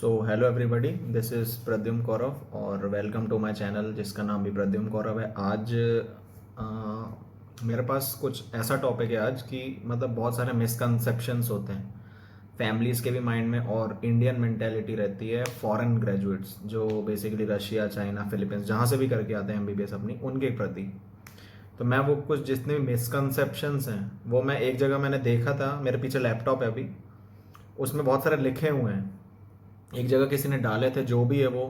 So hello everybody, this is Pradyumn Kaurav और welcome to my channel जिसका नाम भी प्रद्युम कौरव है। आज मेरे पास कुछ ऐसा टॉपिक है आज कि मतलब बहुत सारे मिसकंसेप्शंस होते हैं फैमिलीज़ के भी माइंड में, और इंडियन मेंटेलिटी रहती है फॉरेन ग्रेजुएट्स जो बेसिकली रशिया, चाइना, फिलीपींस जहाँ से भी करके आते हैं एमबीबीएस अपनी, उनके प्रति। तो मैं वो कुछ जितने भी मिसकंसेप्शंस हैं वो मैं एक जगह मैंने देखा था, मेरे पीछे लैपटॉप है अभी, उसमें बहुत सारे लिखे हुए हैं। एक जगह किसी ने डाले थे, जो भी है वो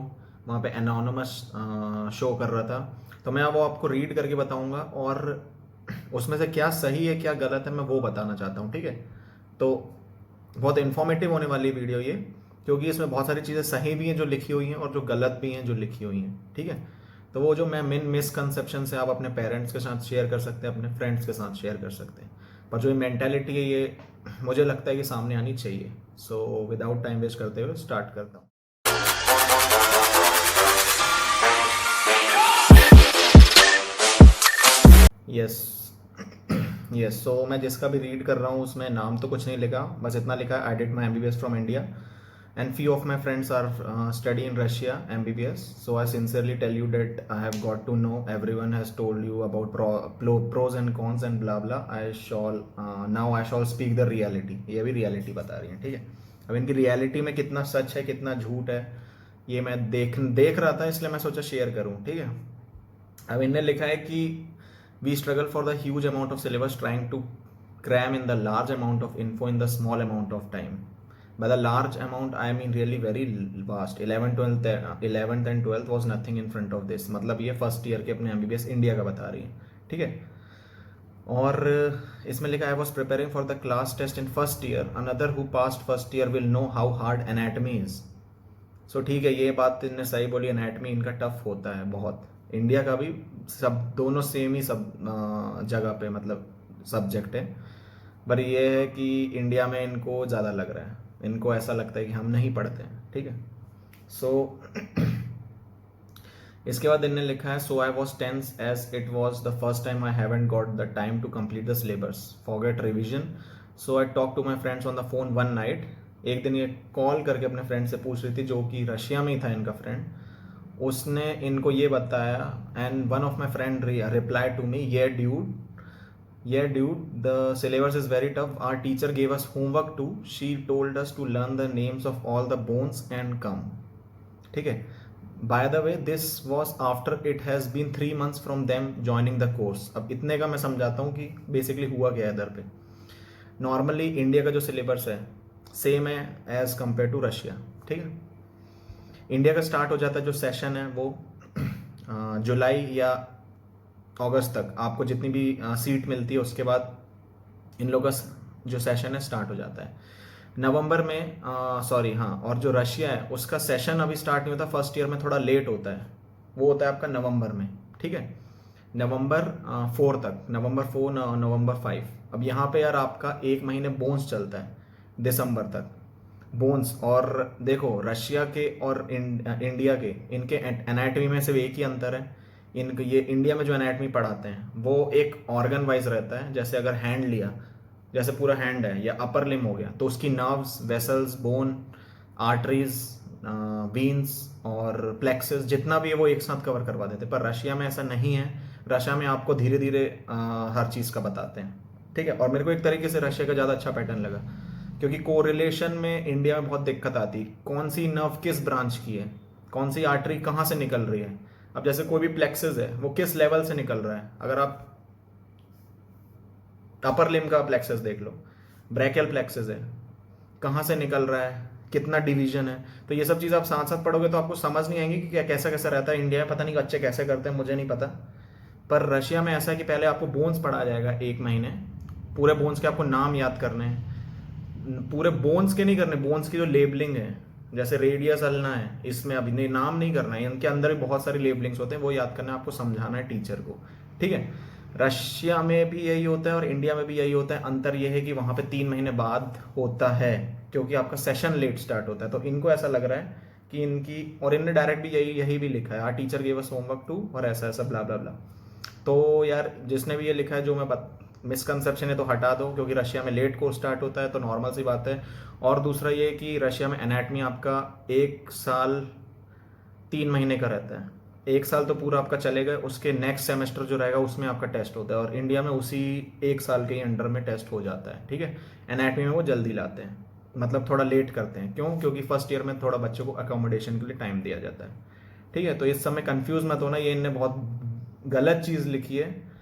वहाँ पे एनोनमस शो कर रहा था। तो मैं वो आपको रीड करके बताऊंगा और उसमें से क्या सही है क्या गलत है मैं वो बताना चाहता हूँ, ठीक है। तो बहुत इन्फॉर्मेटिव होने वाली वीडियो ये, क्योंकि इसमें बहुत सारी चीज़ें सही भी हैं जो लिखी हुई हैं और जो गलत भी हैं जो लिखी हुई हैं, ठीक है। तो वो जो मैं मेन मिसकंसेप्शन है आप अपने पेरेंट्स के साथ शेयर कर सकते हैं, अपने फ्रेंड्स के साथ शेयर कर सकते हैं, पर जो ये मेंटेलिटी है ये मुझे लगता है कि सामने आनी चाहिए। सो विदाउट टाइम वेस्ट करते हुए स्टार्ट करता हूँ। यस यस, सो मैं जिसका भी रीड कर रहा हूँ उसमें नाम तो कुछ नहीं लिखा, बस इतना लिखा है, I did my MBBS from India and few of my friends are study in Russia MBBS. So I sincerely tell you that I have got to know everyone has told you about pros and cons and blah blah. I shall now I shall speak the reality. ये भी reality बता रही है, ठीक है। अब इनकी reality में कितना सच है कितना झूठ है ये मैं देख रहा था, इसलिए मैं सोचा शेयर करूँ, ठीक है। अब इनने लिखा है कि we struggle for the huge amount of syllabus trying to cram in the large amount of info in the small amount of time. By the large amount I mean really very vast. 11th and 12th was nothing in front of this. मतलब ये first year के अपने MBBS India का बता रही है, ठीक है। और इसमें लिखा है, I was preparing for the class test in first year. Another who passed first year will know how hard anatomy is. सो ठीक है, ये बात इनने सही बोली, एनाटमी इनका टफ होता है बहुत। इंडिया का भी सब दोनों सेम ही सब जगह पे मतलब सब्जेक्ट है, पर ये है कि इंडिया में इनको ज़्यादा लग रहा है, इनको ऐसा लगता है कि हम नहीं पढ़ते हैं, ठीक है। सो इसके बाद इनने लिखा है, so I was tense as it was the first time I haven't got the time to complete the syllabus, forget revision. So I talk to my friends on the phone one night. एक दिन ये call करके अपने friend से पूछ रही थी, जो कि रशिया में ही था इनका फ्रेंड। उसने इनको ये बताया, and one of my friend reply to me, yeah dude, the syllabus is very tough. Our teacher gave us homework too. She told us to learn the names of all the bones and come, ठीक है। By the way, this was after it has been 3 months from them joining the course. अब इतने का मैं समझाता हूँ कि basically हुआ क्या है इधर पे। नॉर्मली इंडिया का जो सिलेबस है सेम है एज कम्पेयर टू रशिया, ठीक है। इंडिया का स्टार्ट हो जाता है जो सेशन है वो जुलाई या अगस्त तक, आपको जितनी भी सीट मिलती है उसके बाद इन लोगों का जो सेशन है स्टार्ट हो जाता है नवंबर में। और जो रशिया है उसका सेशन अभी स्टार्ट नहीं होता, फर्स्ट ईयर में थोड़ा लेट होता है, वो होता है आपका नवंबर में, ठीक है। नवंबर 4 तक, नवंबर 4 नवंबर 5। अब यहाँ पे यार आपका एक महीने बोन्स चलता है दिसंबर तक, बोन्स। और देखो रशिया के और इंडिया के, इनके एनाटमी में सिर्फ एक ही अंतर है, इनके ये इंडिया में जो एनाटमी पढ़ाते हैं वो एक ऑर्गन वाइज रहता है। जैसे अगर हैंड लिया, जैसे पूरा हैंड है या अपर लिम हो गया, तो उसकी nerves, vessels, bone, arteries, veins और प्लेक्सेस जितना भी है वो एक साथ कवर करवा देते हैं। पर रशिया में ऐसा नहीं है, रशिया में आपको धीरे धीरे हर चीज़ का बताते हैं, ठीक है। और मेरे को एक तरीके से रशिया का ज़्यादा अच्छा पैटर्न लगा, क्योंकि कोरिलेशन में इंडिया में बहुत दिक्कत आती, कौन सी नर्व किस ब्रांच की है, कौन सी आर्टरी कहाँ से निकल रही है। अब जैसे कोई भी प्लेक्सेस है वो किस लेवल से निकल रहा है, अगर आप अपर लिम का प्लेक्सेस देख लो, ब्रैकियल प्लेक्सेस है, कहाँ से निकल रहा है, कितना डिवीजन है, तो ये सब चीज़ आप साथ साथ पढ़ोगे तो आपको समझ नहीं आएंगी कि क्या कैसा कैसा रहता है। इंडिया में पता नहीं बच्चे कैसे करते हैं, मुझे नहीं पता, पर रशिया में ऐसा है कि पहले आपको बोन्स पढ़ाया जाएगा एक महीने, पूरे बोन्स के आपको नाम याद करने हैं, पूरे बोन्स के नहीं करने, बोन्स की जो लेबलिंग है, जैसे रेडियस अल्ना है, इसमें अभी नहीं नाम नहीं करना है, इनके अंदर भी बहुत सारे लेबलिंग्स होते हैं, वो याद करना है, आपको समझाना है टीचर को, ठीक है। रशिया में भी यही होता है और इंडिया में भी यही होता है। अंतर यह है कि वहाँ पे 3 महीने बाद होता है, क्योंकि आपका सेशन लेट स्टार्ट होता है। तो इनको ऐसा लग रहा है कि इनकी, और इनने डायरेक्ट भी यही भी लिखा है, our teacher give us homework too, और ऐसा ऐसा ब्ला ब्ला ब्ला। तो यार जिसने भी ये लिखा है, जो मैं मिसकंसेप्शन है तो हटा दो, क्योंकि रशिया में लेट कोर्स स्टार्ट होता है तो नॉर्मल सी बात है। और दूसरा ये कि रशिया में एनाटमी आपका 1 साल 3 महीने का रहता है। 1 साल तो पूरा आपका चलेगा, उसके नेक्स्ट सेमेस्टर जो रहेगा उसमें आपका टेस्ट होता है, और इंडिया में उसी 1 साल के ही अंडर में टेस्ट हो जाता है। ठीक है, एनाटमी में वो जल्दी लाते हैं, मतलब थोड़ा लेट करते हैं। क्यों? क्योंकि फर्स्ट ईयर में थोड़ा बच्चों को अकोमोडेशन के लिए टाइम दिया जाता है। ठीक है, तो इस समय कंफ्यूज मत होना, ये इनने बहुत गलत चीज़ लिखी है।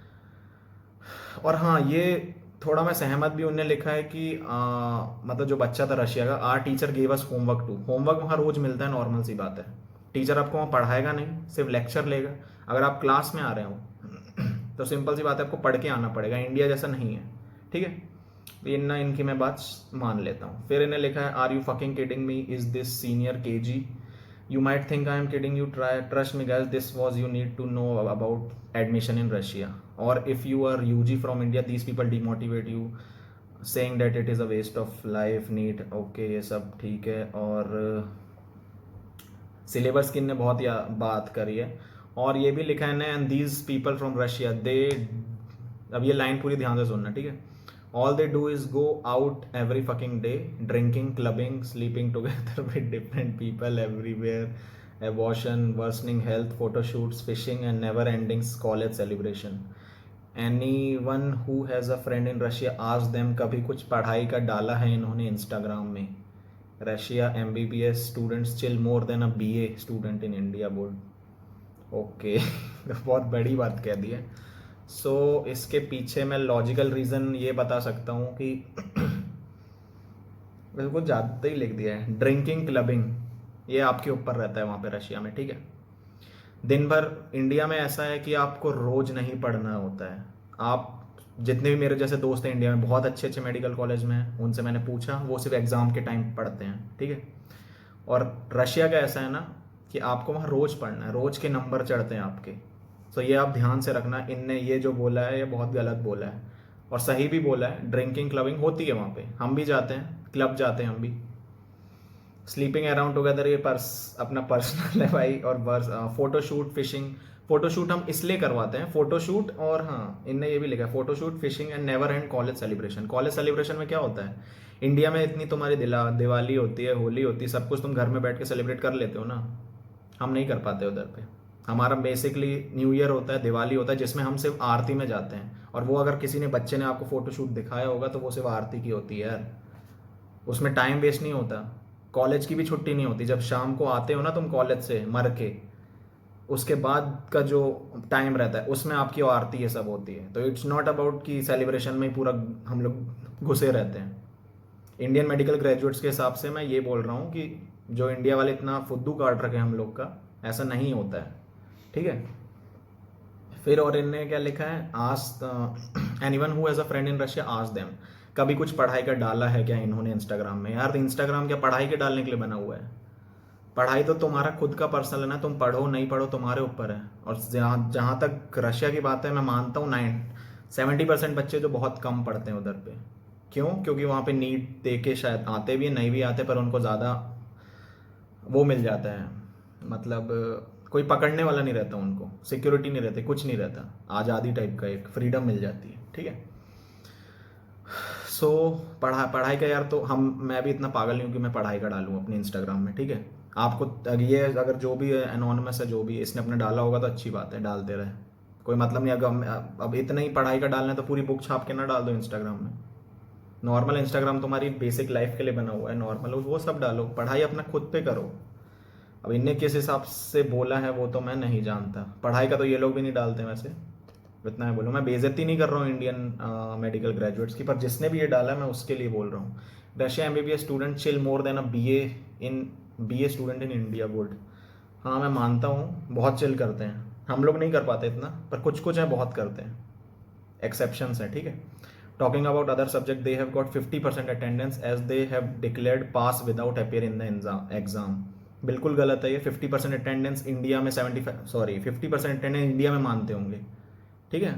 और हाँ, ये थोड़ा मैं सहमत भी, उनने लिखा है कि मतलब जो बच्चा था रशिया का, our teacher gave us homework too. Homework वहाँ रोज मिलता है, नॉर्मल सी बात है। टीचर आपको वहाँ पढ़ाएगा नहीं, सिर्फ लेक्चर लेगा। अगर आप क्लास में आ रहे हो तो सिंपल सी बात है, आपको पढ़ के आना पड़ेगा, इंडिया जैसा नहीं है। ठीक है, तो इनकी मैं बात मान लेता हूँ। फिर इन्हें लिखा है, are you fucking kidding me, is this senior KG? You might think I am kidding you. Trust me, guys. This was you need to know about admission in Russia. Or if you are UG from India, these people demotivate you, saying that it is a waste of life. NEET, okay, ये सब ठीक है। और syllabus की ने बहुत बात करी है, और ये भी लिखा है ना, and these people from Russia they, अब ये लाइन पूरी ध्यान से सुनना, ठीक है। All they do is go out every fucking day, drinking, clubbing, sleeping together with different people everywhere, abortion, worsening health, photo shoots, fishing, and never-ending college celebration. Anyone who has a friend in Russia, ask them कभी कुछ पढ़ाई का डाला है इन्होंने Instagram में? Russia MBBS students chill more than a BA student in India board. Okay बहुत बड़ी बात कह दी है। सो इसके पीछे मैं लॉजिकल रीज़न ये बता सकता हूँ कि बिल्कुल ज़्यादा ही लिख दिया है। ड्रिंकिंग, क्लबिंग, ये आपके ऊपर रहता है वहाँ पे रशिया में। ठीक है, दिन भर। इंडिया में ऐसा है कि आपको रोज़ नहीं पढ़ना होता है। आप जितने भी मेरे जैसे दोस्त हैं इंडिया में, बहुत अच्छे अच्छे मेडिकल कॉलेज में हैं, उनसे मैंने पूछा, वो सिर्फ एग्ज़ाम के टाइम पढ़ते हैं। ठीक है, और रशिया का ऐसा है ना कि आपको वहाँ रोज़ पढ़ना है, रोज़ के नंबर चढ़ते हैं आपके। तो ये आप ध्यान से रखना, इनने ये जो बोला है ये बहुत गलत बोला है, और सही भी बोला है। ड्रिंकिंग, क्लबिंग होती है वहाँ पे, हम भी जाते हैं, क्लब जाते हैं हम भी। स्लीपिंग अराउंड टुगेदर, ये अपना पर्सनल है भाई। और बस फोटोशूट, फिशिंग। फोटोशूट हम इसलिए करवाते हैं, फोटोशूट, और हाँ इनने ये भी लिखा है, photoshoot, fishing and never and college celebration. College celebration में क्या होता है, इंडिया में इतनी तुम्हारी दिवाली होती है, होली होती है, सब कुछ तुम घर में बैठ के सेलिब्रेट कर लेते हो ना, हम नहीं कर पाते उधर पे। हमारा बेसिकली न्यू ईयर होता है, दिवाली होता है, जिसमें हम सिर्फ आरती में जाते हैं। और वो अगर किसी ने बच्चे ने आपको फोटोशूट दिखाया होगा तो वो सिर्फ आरती की होती है यार, उसमें टाइम वेस्ट नहीं होता। कॉलेज की भी छुट्टी नहीं होती, जब शाम को आते हो ना तुम कॉलेज से मर के, उसके बाद का जो टाइम रहता है उसमें आपकी आरती ये सब होती है। तो इट्स नॉट अबाउट कि सेलिब्रेशन में ही पूरा हम लोग घुसे रहते हैं। इंडियन मेडिकल ग्रेजुएट्स के हिसाब से मैं ये बोल रहा हूँ कि जो इंडिया वाले इतना फुद्दू काट रखे हम लोग का, ऐसा नहीं होता है। ठीक है, फिर और इनने क्या लिखा है, ask anyone who has a friend in Russia, ask them. कभी कुछ पढ़ाई का डाला है क्या इन्होंने इंस्टाग्राम में? यार इंस्टाग्राम क्या पढ़ाई के डालने के लिए बना हुआ है? पढ़ाई तो तुम्हारा खुद का पर्सनल है ना, तुम पढ़ो नहीं पढ़ो तुम्हारे ऊपर है। और जहाँ तक रशिया की बात है, मैं मानता हूँ 70% बच्चे जो बहुत कम पढ़ते हैं उधर पे। क्यों? क्योंकि वहाँ पे नीट दे के शायद आते भी, नहीं भी आते, पर उनको ज़्यादा वो मिल जाता है, मतलब कोई पकड़ने वाला नहीं रहता, उनको सिक्योरिटी नहीं रहती, कुछ नहीं रहता, आज़ादी टाइप का एक फ्रीडम मिल जाती है। ठीक है, सो पढ़ाई का यार, तो मैं भी इतना पागल नहीं हूँ कि मैं पढ़ाई का डालूँ अपने इंस्टाग्राम में। ठीक है, आपको ये अगर जो भी एनोनिमस है, जो भी इसने अपने डाला होगा तो अच्छी बात है, डालते रहे, कोई मतलब नहीं। अगर अब इतना ही पढ़ाई का डालना है तो पूरी बुक छाप के ना डाल दो इंस्टाग्राम में। नॉर्मल इंस्टाग्राम तुम्हारी बेसिक लाइफ के लिए बना हुआ है, नॉर्मल वो सब डालो, पढ़ाई अपना खुद पे करो। अब इनने किस हिसाब से बोला है वो तो मैं नहीं जानता, पढ़ाई का तो ये लोग भी नहीं डालते वैसे, इतना मैं बोलूँ। मैं बेइज्जती नहीं कर रहा हूँ इंडियन मेडिकल ग्रेजुएट्स की, पर जिसने भी ये डाला मैं उसके लिए बोल रहा हूँ। Russia MBBS student chill more than a BA student in India board. हाँ मैं मानता हूँ, बहुत चिल करते हैं, हम लोग नहीं कर पाते इतना, पर कुछ कुछ हैं बहुत करते हैं, एक्सेप्शंस हैं। ठीक है, talking about other subject, they have got 50% attendance as they have declared pass without appear in the exam. बिल्कुल गलत है ये। 50% अटेंडेंस इंडिया में 50% अटेंडेंस इंडिया में मानते होंगे। ठीक है,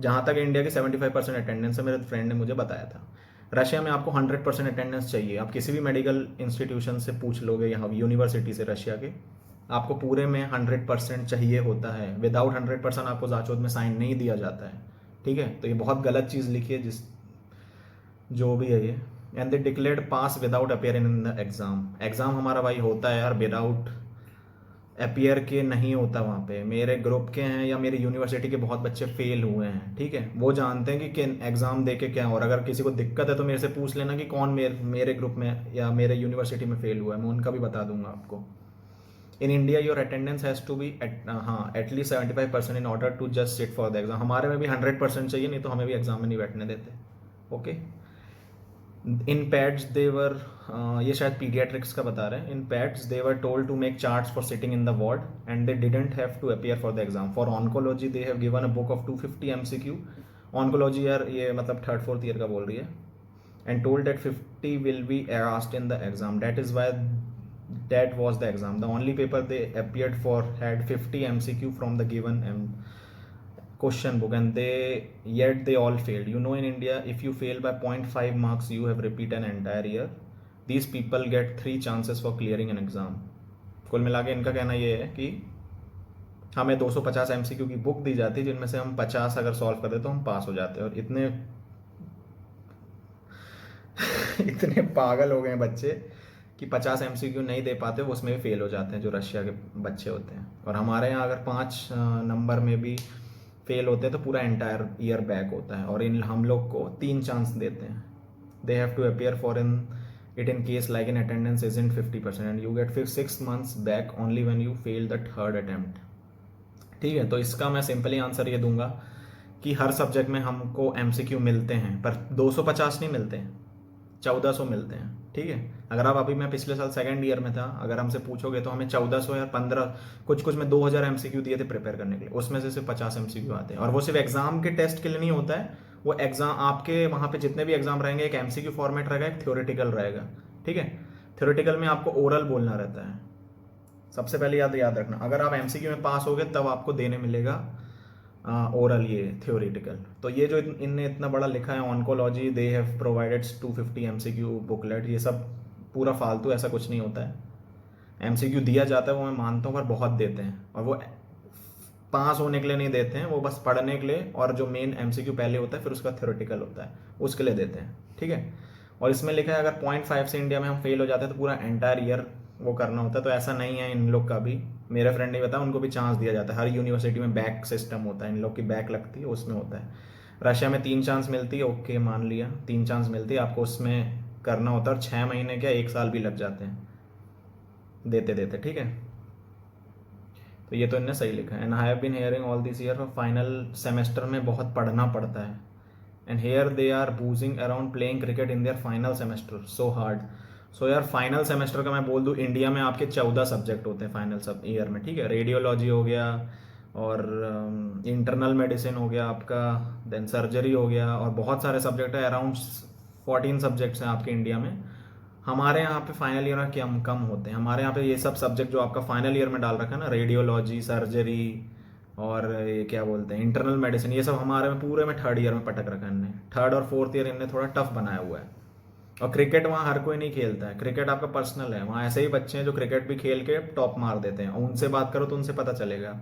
जहाँ तक इंडिया की 75% अटेंडेंस है, मेरे फ्रेंड ने मुझे बताया था। रशिया में आपको 100% अटेंडेंस चाहिए। आप किसी भी मेडिकल इंस्टीट्यूशन से पूछ लोगे, यहाँ यूनिवर्सिटी से रशिया के, आपको पूरे में 100% चाहिए होता है। विदाउट 100% आपको जाचोद में साइन नहीं दिया जाता है। ठीक है, तो ये बहुत गलत चीज़ लिखी है, जो भी है ये। And they declared pass without appearing in the exam. Exam हमारा भाई होता है यार विदाउट अपियर के नहीं होता वहाँ पे। मेरे ग्रुप के हैं या मेरी यूनिवर्सिटी के बहुत बच्चे फेल हुए हैं, ठीक है, वो जानते हैं कि एग्ज़ाम दे के क्या हो। और अगर किसी को दिक्कत है तो मेरे से पूछ लेना कि कौन मेरे ग्रुप में या मेरे यूनिवर्सिटी में फेल हुआ है, मैं उनका भी बता दूंगा आपको। In India your attendance has to be at least 75% in order to just sit for the exam. हमारे में भी 100% चाहिए, नहीं तो हमें भी एग्जाम में नहीं बैठने देते। ओके, इन पैड्स देवर, ये शायद पीडियाट्रिक्स का बता रहे हैं। In paeds they were told to make charts for sitting in the ward and they didn't have to appear for the exam. For oncology they have given a book of 250 MCQ। Oncology यार ये मतलब 3rd-4th year का बोल रही है। And told that 50 will be asked in the exam, that is why that was the exam. The only paper they appeared for had 50 MCQ from the given question book, and yet they all failed. You know, in India, if you fail by 0.5 marks, you have repeat an entire year. These people get 3 chances for clearing an exam. कुल मिला के इनका कहना ये है कि हमें 250 MCQ की बुक दी जाती है, जिनमें से हम 50 अगर सॉल्व कर दे तो हम पास हो जाते हैं। और इतने इतने पागल हो गए हैं बच्चे कि 50 MCQ नहीं दे पाते, वो उसमें भी फेल हो जाते हैं, जो रशिया के बच्चे होते हैं। और हमारे यहाँ अगर 5 नंबर में भी फेल होते हैं तो पूरा एंटायर ईयर बैक होता है। और इन हम लोग को 3 चांस देते हैं। They have to appear for in case like in attendance is in 50% and you get 6 months back only when you fail the 3rd attempt. ठीक है, तो इसका मैं सिंपली आंसर ये दूंगा कि हर सब्जेक्ट में हमको MCQ मिलते हैं, पर 250 नहीं मिलते हैं, 1400 मिलते हैं। ठीक है, अगर आप अभी, मैं पिछले साल 2nd ईयर में था, अगर हमसे पूछोगे तो हमें 1400 या 15, कुछ में 2000 MCQ दिए थे प्रिपेयर करने के लिए, उसमें से सिर्फ 50 MCQ आते हैं। और वो सिर्फ एग्जाम के टेस्ट के लिए नहीं होता है, वो एग्जाम आपके वहाँ पे जितने भी एग्जाम रहेंगे, एक MCQ फॉर्मेट रहेगा, एक थ्योरेटिकल रहेगा। ठीक है, थ्योरेटिकल में आपको ओरल बोलना रहता है। सबसे पहले याद रखना, अगर आप MCQ में पास हो गए तब आपको देने मिलेगा ओरल, ये थ्योरेटिकल। तो ये जो इनने इतना बड़ा लिखा है, oncology they have provided 250 MCQ booklet, ये सब पूरा फालतू, ऐसा कुछ नहीं होता है। MCQ दिया जाता है वो मैं मानता हूँ, पर बहुत देते हैं, और वो पास होने के लिए नहीं देते हैं, वो बस पढ़ने के लिए, और जो मेन MCQ पहले होता है फिर उसका थ्योरेटिकल होता है, उसके लिए देते हैं। ठीक है, और इसमें लिखा है अगर 0.5 से इंडिया में हम फेल हो जाते हैं तो पूरा एंटायर ईयर वो करना होता है। तो ऐसा नहीं है इन लोग का भी, मेरे फ्रेंड ने बताया, उनको भी चांस दिया जाता है। हर यूनिवर्सिटी में बैक सिस्टम होता है, इन लोग की बैक लगती है, उसमें होता है। रशिया में 3 चांस मिलती है, ओके मान लिया 3 चांस मिलती है, आपको उसमें करना होता है, और 6 महीने क्या 1 साल भी लग जाते हैं देते। ठीक है, तो ये तो इनने सही लिखा है। And I have been hearing all this year, final semester में बहुत पढ़ना पड़ता है। And here they are boozing around playing cricket in their final semester, so hard. So यार फाइनल सेमेस्टर का मैं बोल दूँ, इंडिया में आपके 14 सब्जेक्ट होते हैं फाइनल सब ईयर में। ठीक है, रेडियोलॉजी हो गया, और इंटरनल मेडिसिन हो गया आपका, देन सर्जरी हो गया, और बहुत सारे सब्जेक्ट है, अराउंड 14 सब्जेक्ट्स हैं आपके इंडिया में। हमारे यहाँ पे फाइनल ईयर में कम होते हैं। हमारे यहाँ पे ये सब सब्जेक्ट जो आपका फाइनल ईयर में डाल रखा है ना, रेडियोलॉजी, सर्जरी, और ये क्या बोलते हैं इंटरनल मेडिसिन, ये सब हमारे में पूरे में 3rd ईयर में पटक रखा है इनने। 3rd और 4th ईयर इनने थोड़ा टफ बनाया हुआ है। और क्रिकेट वहाँ हर कोई नहीं खेलता है, क्रिकेट आपका पर्सनल है। वहाँ ऐसे ही बच्चे हैं जो क्रिकेट भी खेल के टॉप मार देते हैं, उनसे बात करो तो उनसे पता चलेगा।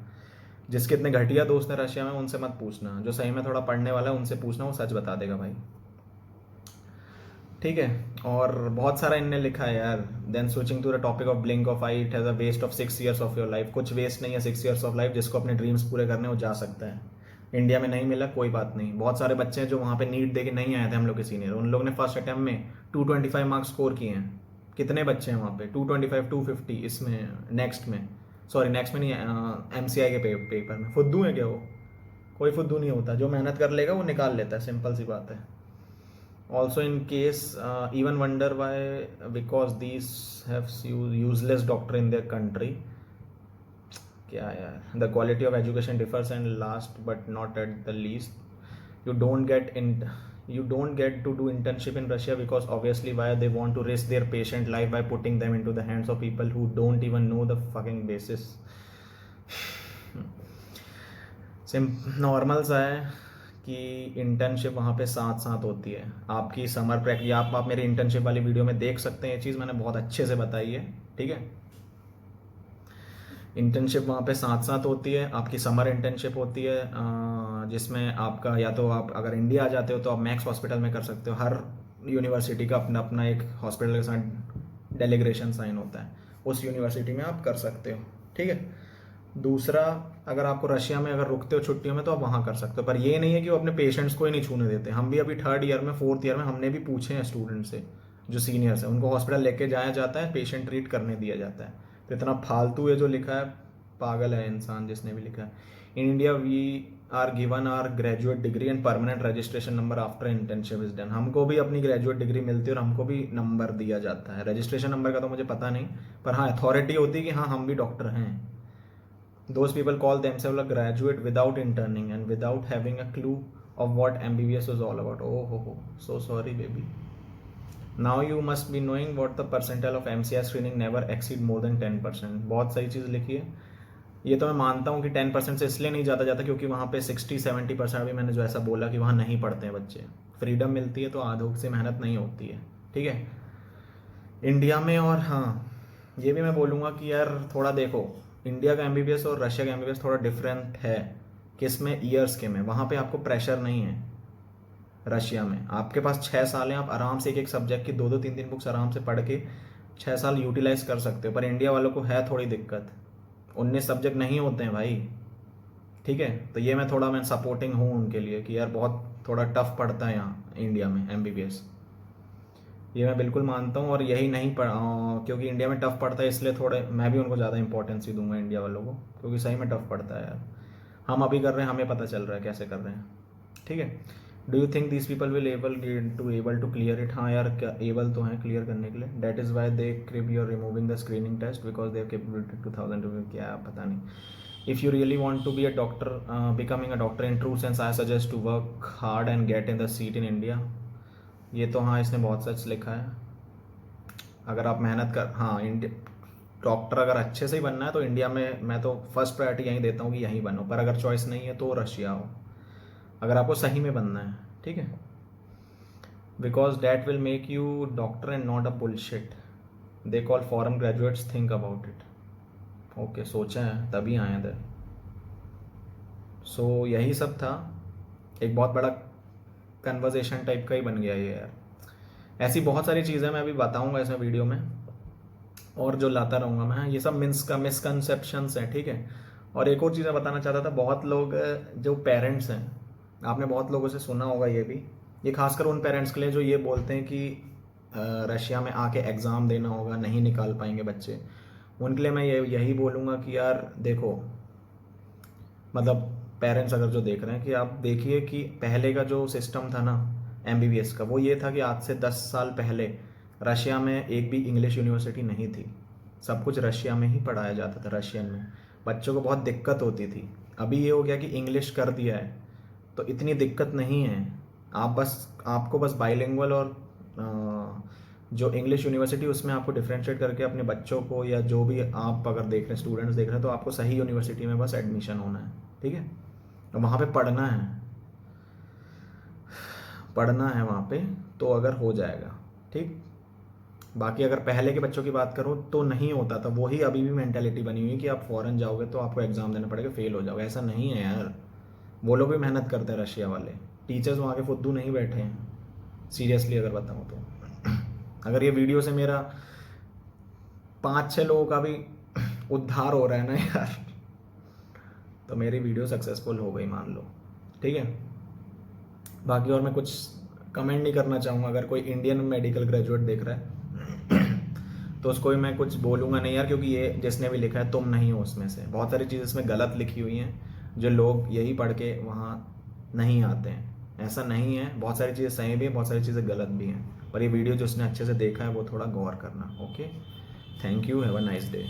जिसके इतने घटिया दोस्त हैं रशिया में, उनसे मत पूछना, जो सही में थोड़ा पढ़ने वाला है उनसे पूछना, वो सच बता देगा भाई। ठीक है, और बहुत सारा इनने लिखा है यार। Then switching to the topic of blink of eye, it has a waste of 6 years of your life. कुछ वेस्ट नहीं है 6 years ऑफ लाइफ, जिसको अपने ड्रीम्स पूरे करने वो जा सकता है। इंडिया में नहीं मिला कोई बात नहीं, बहुत सारे बच्चे हैं जो वहाँ पे नीट दे के नहीं आए थे हम लोग के सीनियर, उन लोग ने फर्स्ट अटैम्प्ट में 225 मार्क्स स्कोर किए हैं। कितने बच्चे हैं वहाँ पे 225, 250 इसमें नेक्स्ट में, सॉरी नेक्स्ट में नहीं, MCI के पेपर में। फुद्दू है क्या वो? कोई फुद्दू नहीं होता, जो मेहनत कर लेगा वो निकाल लेता है, सिंपल सी बात है। Also in case even wonder why, because these have useless doctor in their country. क्या यार, the quality of education differs, and last but not at the least, you don't get to do internship in Russia because obviously why they want to risk their patient life by putting them into the hands of people who don't even know the fucking basis. Normal सा है कि internship वहाँ पे साथ होती है आपकी summer practice. आप मेरी इंटर्नशिप वाली वीडियो में देख सकते हैं, ये चीज़ मैंने बहुत अच्छे से बताई है। ठीक है, इंटर्नशिप वहाँ पे साथ होती है, आपकी समर इंटर्नशिप होती है, जिसमें आपका या तो आप अगर इंडिया आ जाते हो तो आप मैक्स हॉस्पिटल में कर सकते हो। हर यूनिवर्सिटी का अपना अपना एक हॉस्पिटल के साथ डेलीग्रेशन साइन होता है, उस यूनिवर्सिटी में आप कर सकते हो, ठीक है। दूसरा, अगर आपको रशिया में अगर रुकते हो छुट्टियों में तो आप वहाँ कर सकते हो, पर ये नहीं है कि वो अपने पेशेंट्स को ही नहीं छूने देते। हम भी अभी 3rd ईयर में 4th ईयर में हमने भी पूछे हैं स्टूडेंट से, जो सीनियर्स हैं, उनको हॉस्पिटल लेके जाया जाता है, पेशेंट ट्रीट करने दिया जाता है। तो इतना फालतू है जो लिखा है, पागल है इंसान जिसने भी लिखा है। In India we are given our graduate degree and permanent registration number after internship is done. हमको भी अपनी ग्रेजुएट डिग्री मिलती है और हमको भी नंबर दिया जाता है। रजिस्ट्रेशन नंबर का तो मुझे पता नहीं, पर हाँ अथॉरिटी होती है कि हाँ हम भी डॉक्टर हैं। Those people call themselves a graduate without interning and without having a clue of what MBBS is all about. Oh, so sorry, baby. Now you must be knowing what the percentile of MCI screening never exceed more than 10%. बहुत सही चीज़ लिखी है। ये तो मैं मानता हूँ कि 10% से इसलिए नहीं जाता क्योंकि वहाँ पे 60-70% अभी मैंने जो ऐसा बोला कि वहाँ नहीं पढ़ते हैं बच्चे। फ्रीडम मिलती है तो आधों से मेहनत नहीं होती है, ठीक है, इंडिया में। और हाँ, ये भी मैं बोलूँगा कि यार थोड़ा देखो, इंडिया का MBBS और रशिया का MBBS थोड़ा डिफरेंट है। किसमें? ईयर्स के में। वहाँ पे आपको प्रेशर नहीं है। रशिया में आपके पास 6 साल हैं, आप आराम से एक एक सब्जेक्ट की 2-2 3-3 बुक्स आराम से पढ़ के 6 साल यूटिलाइज कर सकते हो। पर इंडिया वालों को है थोड़ी दिक्कत, 19 सब्जेक्ट नहीं होते हैं भाई, ठीक है। तो ये मैं सपोर्टिंग हूँ उनके लिए कि यार बहुत थोड़ा टफ पड़ता है यहाँ इंडिया में MBBS, ये मैं बिल्कुल मानता हूँ। और यही नहीं क्योंकि इंडिया में टफ पड़ता है इसलिए थोड़े मैं भी उनको ज़्यादा इंपॉर्टेंस ही दूंगा इंडिया वालों को, क्योंकि सही में टफ पड़ता है यार। हम अभी कर रहे हैं, हमें पता चल रहा है कैसे कर रहे हैं, ठीक है। Do you think these people will able to clear it? हाँ यार, क्या एबल तो हैं क्लियर करने के लिए। That is why they creep your removing the screening test because they capability 2000 रुपये, क्या पता नहीं। If you really want to be a doctor, becoming a doctor in true sense, I suggest to work hard and get in the seat in India. ये तो हाँ, इसने बहुत सच लिखा है। अगर आप मेहनत कर, हाँ, डॉक्टर अगर अच्छे से ही बनना है तो इंडिया में मैं तो फर्स्ट प्रायोरिटी यहीं देता हूँ कि यहीं बनो। पर अगर चॉइस नहीं है तो रशिया हो, अगर आपको सही में बनना है, ठीक है। Because that will make you doctor and not a bullshit. They call foreign graduates, think about it. Okay, सोचा है तभी आए इधर। सो यही सब था, एक बहुत बड़ा कन्वर्जेशन टाइप का ही बन गया ये यार। ऐसी बहुत सारी चीज़ें मैं अभी बताऊंगा इसमें वीडियो में, और जो लाता रहूँगा मैं। ये सब मिसकंसेप्शंस हैं, ठीक है। और एक और चीज़ मैं बताना चाहता था, बहुत लोग जो पेरेंट्स हैं, आपने बहुत लोगों से सुना होगा ये खासकर उन पेरेंट्स के लिए जो ये बोलते हैं कि रशिया में आके एग्ज़ाम देना होगा, नहीं निकाल पाएंगे बच्चे। उनके लिए मैं यही बोलूँगा कि यार देखो, मतलब पेरेंट्स अगर जो देख रहे हैं कि आप देखिए कि पहले का जो सिस्टम था ना MBBS का, वो ये था कि आज से 10 साल पहले रशिया में एक भी इंग्लिश यूनिवर्सिटी नहीं थी। सब कुछ रशिया में ही पढ़ाया जाता था, रशियन में। बच्चों को बहुत दिक्कत होती थी। अभी ये हो गया कि इंग्लिश कर दिया है तो इतनी दिक्कत नहीं है। आपको बस बाइलिंगुअल और जो इंग्लिश यूनिवर्सिटी उसमें आपको डिफ्रेंशिएट करके अपने बच्चों को, या जो भी आप अगर देख रहे हैं स्टूडेंट्स देख रहे हैं, तो आपको सही यूनिवर्सिटी में बस एडमिशन होना है, ठीक है। तो वहाँ पे पढ़ना है वहाँ पे, तो अगर हो जाएगा, ठीक। बाकी अगर पहले के बच्चों की बात करो तो नहीं होता था। वही अभी भी मेंटालिटी बनी हुई है कि आप फॉरेन जाओगे तो आपको एग्ज़ाम देना पड़ेगा, फेल हो जाओगे। ऐसा नहीं है यार, वो लोग भी मेहनत करते हैं रशिया वाले। टीचर्स वहाँ के फुद्दू नहीं बैठे हैं, सीरियसली अगर बताऊँ तो। अगर ये वीडियो से मेरा 5-6 लोगों का भी उद्धार हो रहा है ना यार, तो मेरी वीडियो सक्सेसफुल हो गई मान लो, ठीक है। बाकी और मैं कुछ कमेंट नहीं करना चाहूँगा। अगर कोई इंडियन मेडिकल ग्रेजुएट देख रहा है तो उसको भी मैं कुछ बोलूँगा नहीं यार, क्योंकि ये जिसने भी लिखा है तुम नहीं हो उसमें से। बहुत सारी चीज़ें इसमें गलत लिखी हुई हैं, जो लोग यही पढ़ के वहाँ नहीं आते हैं। ऐसा नहीं है, बहुत सारी चीज़ें सही भी हैं, बहुत सारी चीज़ें गलत भी हैं। पर ये वीडियो जो उसने अच्छे से देखा है वो थोड़ा गौर करना। Okay, thank you, have a nice day.